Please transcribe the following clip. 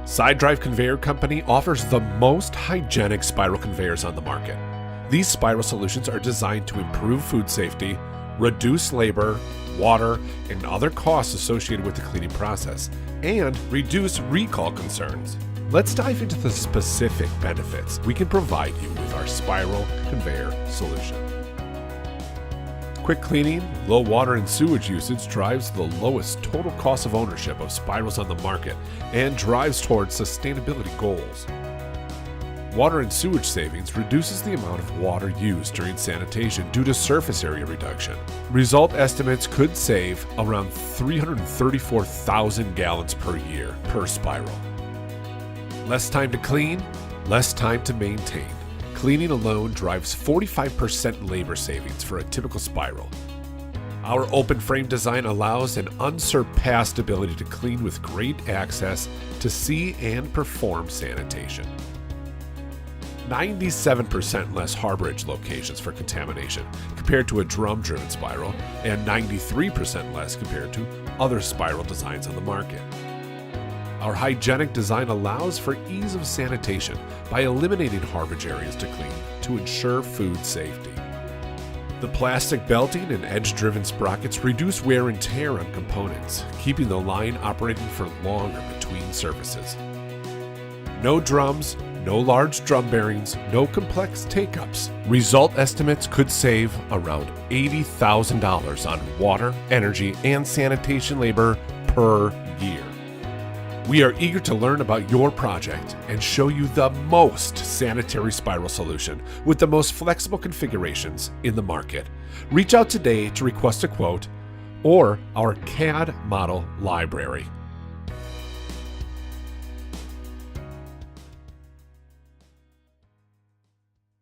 SideDrive Conveyor Company offers the most hygienic spiral conveyors on the market. These spiral solutions are designed to improve food safety, reduce labor, water, and other costs associated with the cleaning process, and reduce recall concerns. Let's dive into the specific benefits we can provide you with our spiral conveyor solution. Quick cleaning, low water and sewage usage drives the lowest total cost of ownership of spirals on the market and drives towards sustainability goals. Water and sewage savings reduces the amount of water used during sanitation due to surface area reduction. Result estimates could save around 334,000 gallons per year per spiral. Less time to clean, less time to maintain. Cleaning alone drives 45% labor savings for a typical spiral. Our open frame design allows an unsurpassed ability to clean with great access to see and perform sanitation. 97% less harborage locations for contamination compared to a drum-driven spiral, and 93% less compared to other spiral designs on the market. Our hygienic design allows for ease of sanitation by eliminating harborage areas to clean to ensure food safety. The plastic belting and edge-driven sprockets reduce wear and tear on components, keeping the line operating for longer between services. No drums, no large drum bearings, no complex take-ups. Result estimates could save around $80,000 on water, energy, and sanitation labor per year. We are eager to learn about your project and show you the most sanitary spiral solution with the most flexible configurations in the market. Reach out today to request a quote or our CAD model library.